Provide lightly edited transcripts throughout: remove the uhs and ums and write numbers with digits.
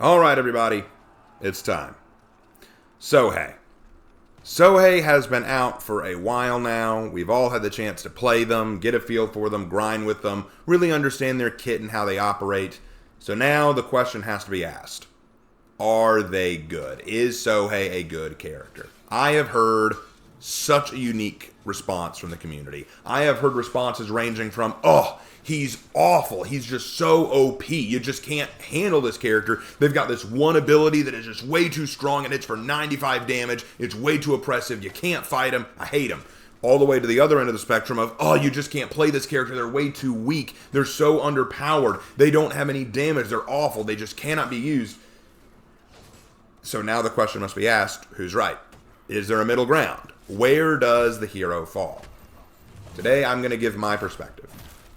All right, everybody, it's time. Sohei. Sohei has been out for a while now. We've all had the chance to play them, get a feel for them, grind with them, really understand their kit and how they operate. So now the question has to be asked. Are they good? Is Sohei a good character? I have heard such a unique response from the community. I have heard responses ranging from, oh, he's awful. He's just so OP. You just can't handle this character. They've got this one ability that is just way too strong and it's for 95 damage. It's way too oppressive. You can't fight him. I hate him. All the way to the other end of the spectrum of, oh, you just can't play this character. They're way too weak. They're so underpowered. They don't have any damage. They're awful. They just cannot be used. So now the question must be asked, who's right? Is there a middle ground? Where does the hero fall? Today I'm going to give my perspective.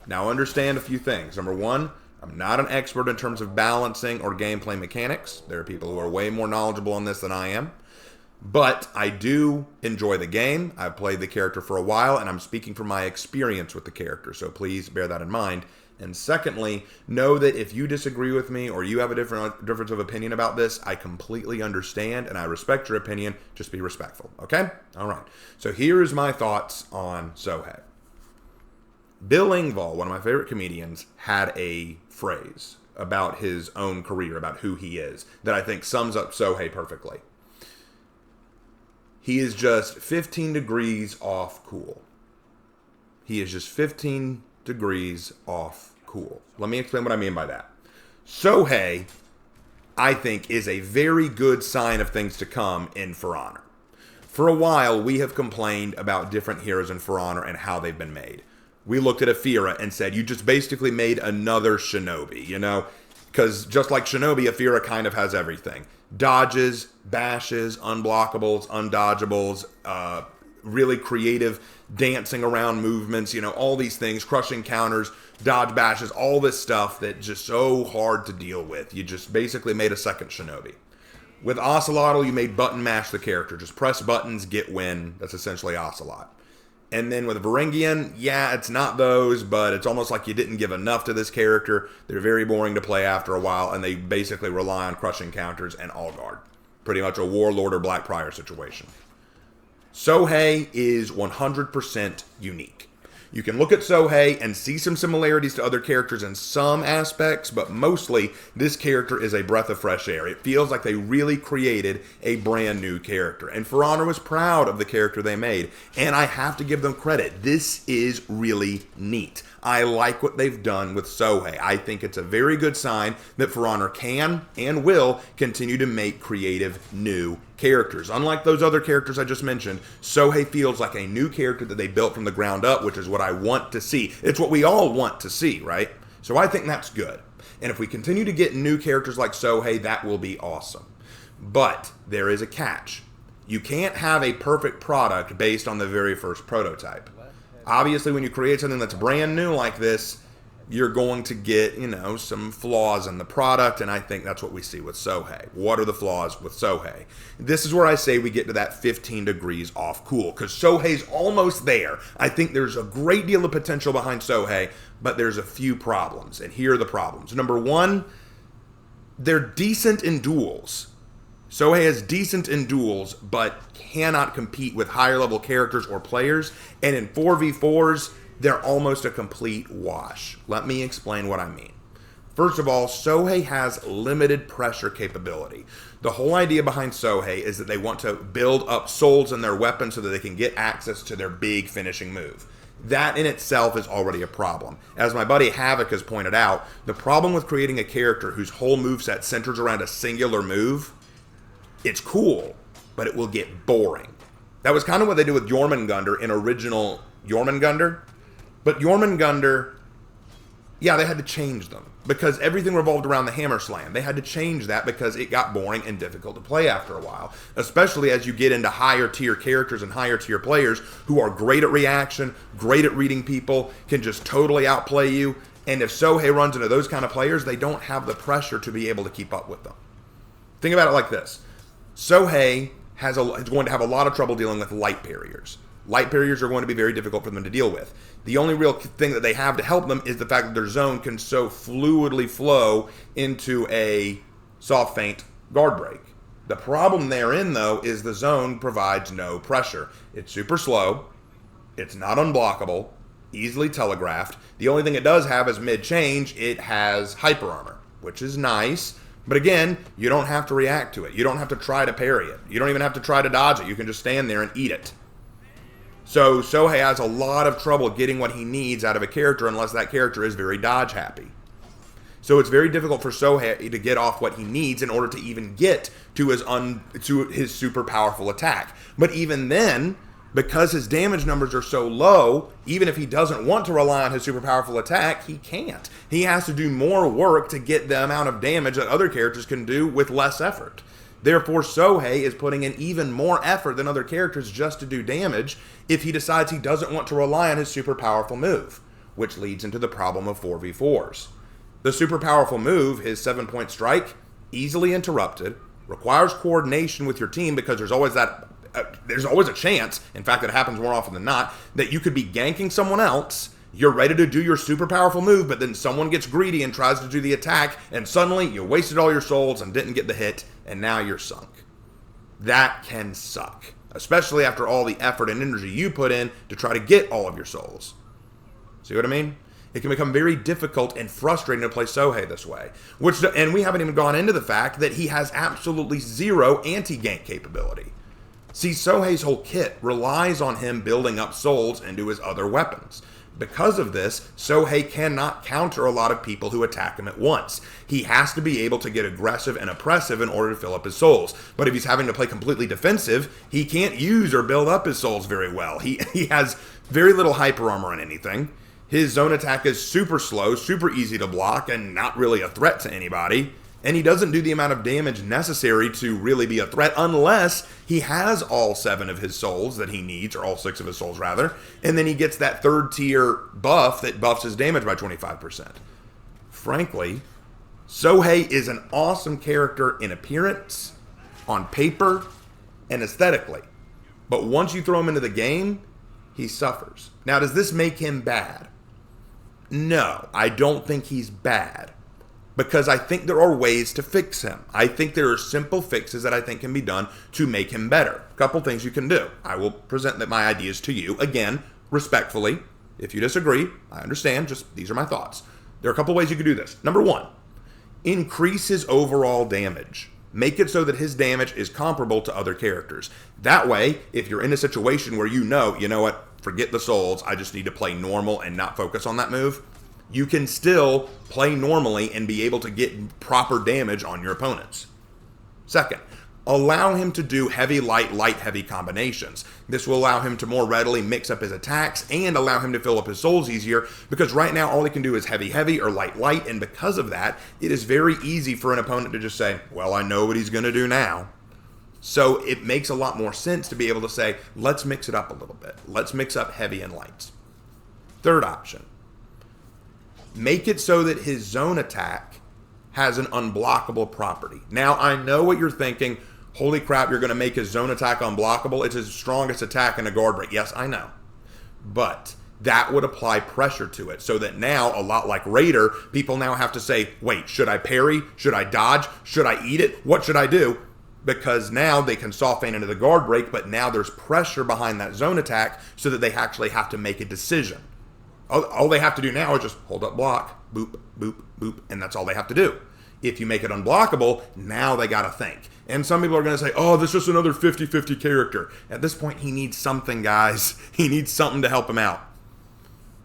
Now understand a few things. Number one, I'm not an expert in terms of balancing or gameplay mechanics. There are people who are way more knowledgeable on this than I am. But I do enjoy the game. I've played the character for a while, and I'm speaking from my experience with the character. So please bear that in mind. And secondly, know that if you disagree with me or you have a difference of opinion about this, I completely understand and I respect your opinion. Just be respectful, okay? All right. So here is my thoughts on Sohei. Bill Engvall, one of my favorite comedians, had a phrase about his own career, about who he is, that I think sums up Sohei perfectly. He is just 15 degrees off cool. He is just 15 degrees off cool. Let me explain what I mean by that. Sohei, I think, is a very good sign of things to come in For Honor. For a while, we have complained about different heroes in For Honor and how they've been made. We looked at Afira and said, you just basically made another Shinobi, you know? Because just like Shinobi, Afira kind of has everything. Dodges, bashes, unblockables, undodgeables, really creative dancing around movements, you know, all these things, crushing counters, dodge bashes, all this stuff that just so hard to deal with. You just basically made a second Shinobi. With Ocelotl, you made button mash the character. Just press buttons, get win. That's essentially Ocelot. And then with Varangian, yeah, it's not those, but it's almost like you didn't give enough to this character. They're very boring to play after a while, and they basically rely on crushing counters and all guard. Pretty much a Warlord or Black Prior situation. Sohei is 100% unique. You can look at Sohei and see some similarities to other characters in some aspects, but mostly this character is a breath of fresh air. It feels like they really created a brand new character. And For Honor was proud of the character they made, and I have to give them credit. This is really neat. I like what they've done with Sohei. I think it's a very good sign that For Honor can and will continue to make creative new characters. Unlike those other characters I just mentioned, Sohei feels like a new character that they built from the ground up, which is what I want to see. It's what we all want to see, right? So I think that's good. And if we continue to get new characters like Sohei, that will be awesome. But there is a catch. You can't have a perfect product based on the very first prototype. Obviously, when you create something that's brand new like this, you're going to get, you know, some flaws in the product, and I think that's what we see with Sohei. What are the flaws with Sohei? This is where I say we get to that 15 degrees off cool, because Sohei's almost there. I think there's a great deal of potential behind Sohei, but there's a few problems, and here are the problems. Number one, they're decent in duels. Sohei is decent in duels, but cannot compete with higher level characters or players. And in 4v4s, they're almost a complete wash. Let me explain what I mean. First of all, Sohei has limited pressure capability. The whole idea behind Sohei is that they want to build up souls in their weapons so that they can get access to their big finishing move. That in itself is already a problem. As my buddy Havoc has pointed out, the problem with creating a character whose whole moveset centers around a singular move, it's cool, but it will get boring. That was kind of what they did with Jormungandr in original Jormungandr. But Jormungandr, yeah, they had to change them because everything revolved around the hammer slam. They had to change that because it got boring and difficult to play after a while, especially as you get into higher tier characters and higher tier players who are great at reaction, great at reading people, can just totally outplay you. And if Sohei runs into those kind of players, they don't have the pressure to be able to keep up with them. Think about it like this. Sohei is going to have a lot of trouble dealing with light barriers. Light barriers are going to be very difficult for them to deal with. The only real thing that they have to help them is the fact that their zone can so fluidly flow into a soft feint, guard break. The problem therein, though, is the zone provides no pressure. It's super slow. It's not unblockable. Easily telegraphed. The only thing it does have is mid-change, it has hyper armor, which is nice. But again, you don't have to react to it. You don't have to try to parry it. You don't even have to try to dodge it. You can just stand there and eat it. So Sohei has a lot of trouble getting what he needs out of a character unless that character is very dodge happy. So it's very difficult for Sohei to get off what he needs in order to even get to his super powerful attack. But even then, because his damage numbers are so low, even if he doesn't want to rely on his super powerful attack, he can't. He has to do more work to get the amount of damage that other characters can do with less effort. Therefore, Sohei is putting in even more effort than other characters just to do damage if he decides he doesn't want to rely on his super powerful move, which leads into the problem of 4v4s. The super powerful move, his 7-point strike, easily interrupted, requires coordination with your team because there's always a chance, in fact it happens more often than not, that you could be ganking someone else, you're ready to do your super powerful move, but then someone gets greedy and tries to do the attack, and suddenly you wasted all your souls and didn't get the hit, and now you're sunk. That can suck, especially after all the effort and energy you put in to try to get all of your souls. See what I mean? It can become very difficult and frustrating to play Sohei this way. And we haven't even gone into the fact that he has absolutely zero anti-gank capability. See, Sohei's whole kit relies on him building up souls into his other weapons. Because of this, Sohei cannot counter a lot of people who attack him at once. He has to be able to get aggressive and oppressive in order to fill up his souls. But if he's having to play completely defensive, he can't use or build up his souls very well. He has very little hyper armor on anything. His zone attack is super slow, super easy to block, and not really a threat to anybody. And he doesn't do the amount of damage necessary to really be a threat unless he has all 7 of his souls that he needs, or all 6 of his souls rather, and then he gets that 3rd tier buff that buffs his damage by 25%. Frankly, Sohei is an awesome character in appearance, on paper, and aesthetically. But once you throw him into the game, he suffers. Now, does this make him bad? No, I don't think he's bad. Because I think there are ways to fix him. I think there are simple fixes that I think can be done to make him better. A couple things you can do. I will present my ideas to you, again, respectfully. If you disagree, I understand. Just these are my thoughts. There are a couple ways you can do this. Number 1, increase his overall damage. Make it so that his damage is comparable to other characters. That way, if you're in a situation where you know what, forget the souls, I just need to play normal and not focus on that move, you can still play normally and be able to get proper damage on your opponents. Second, allow him to do heavy, light, heavy combinations. This will allow him to more readily mix up his attacks and allow him to fill up his souls easier, because right now all he can do is heavy, or light, and because of that, it is very easy for an opponent to just say, well, I know what he's going to do now. So it makes a lot more sense to be able to say, let's mix it up a little bit. Let's mix up heavy and lights. Third option, make it so that his zone attack has an unblockable property. Now, I know what you're thinking. Holy crap, you're going to make his zone attack unblockable. It's his strongest attack in a guard break. Yes, I know. But that would apply pressure to it, so that now, a lot like Raider, people now have to say, wait, should I parry? Should I dodge? Should I eat it? What should I do? Because now they can soft feint into the guard break, but now there's pressure behind that zone attack so that they actually have to make a decision. All they have to do now is just hold up block, boop, boop, boop, and that's all they have to do. If you make it unblockable, now they got to think. And some people are going to say, oh, this is just another 50-50 character. At this point, he needs something, guys. He needs something to help him out.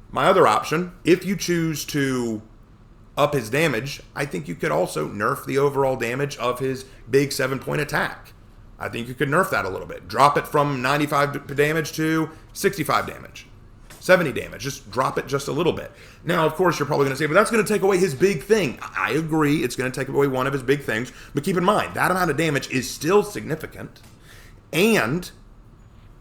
My other option, if you choose to up his damage, I think you could also nerf the overall damage of his big 7-point attack. I think you could nerf that a little bit. Drop it from 95 damage to 65 damage. 70 damage. Just drop it just a little bit. Now, of course, you're probably going to say, but that's going to take away his big thing. I agree. It's going to take away one of his big things. But keep in mind, that amount of damage is still significant. And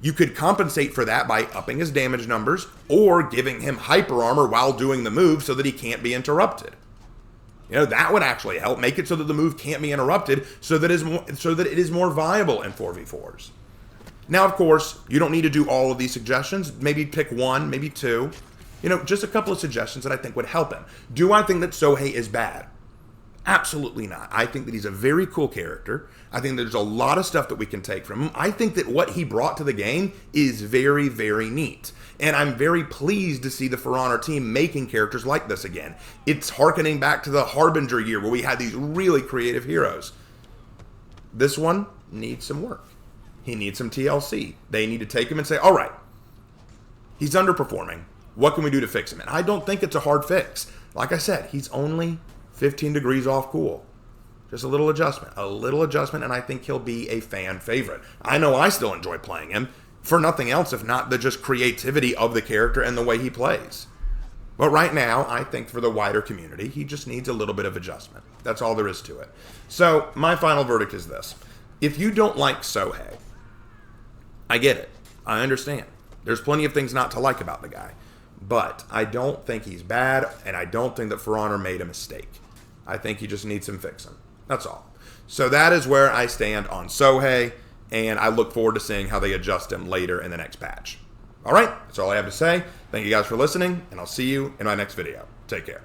you could compensate for that by upping his damage numbers or giving him hyper armor while doing the move so that he can't be interrupted. That would actually help. Make it so that the move can't be interrupted so that it is more viable in 4v4s. Now, of course, you don't need to do all of these suggestions. Maybe pick one, maybe two. Just a couple of suggestions that I think would help him. Do I think that Sohei is bad? Absolutely not. I think that he's a very cool character. I think there's a lot of stuff that we can take from him. I think that what he brought to the game is very, very neat. And I'm very pleased to see the For Honor team making characters like this again. It's hearkening back to the Harbinger year where we had these really creative heroes. This one needs some work. He needs some TLC. They need to take him and say, all right, he's underperforming. What can we do to fix him? And I don't think it's a hard fix. Like I said, he's only 15 degrees off cool. Just a little adjustment, and I think he'll be a fan favorite. I know I still enjoy playing him, for nothing else if not the just creativity of the character and the way he plays. But right now, I think for the wider community, he just needs a little bit of adjustment. That's all there is to it. So, my final verdict is this. If you don't like Sohei, I get it. I understand. There's plenty of things not to like about the guy. But I don't think he's bad, and I don't think that For Honor made a mistake. I think he just needs some fixing. That's all. So that is where I stand on Sohei, and I look forward to seeing how they adjust him later in the next patch. All right, that's all I have to say. Thank you guys for listening, and I'll see you in my next video. Take care.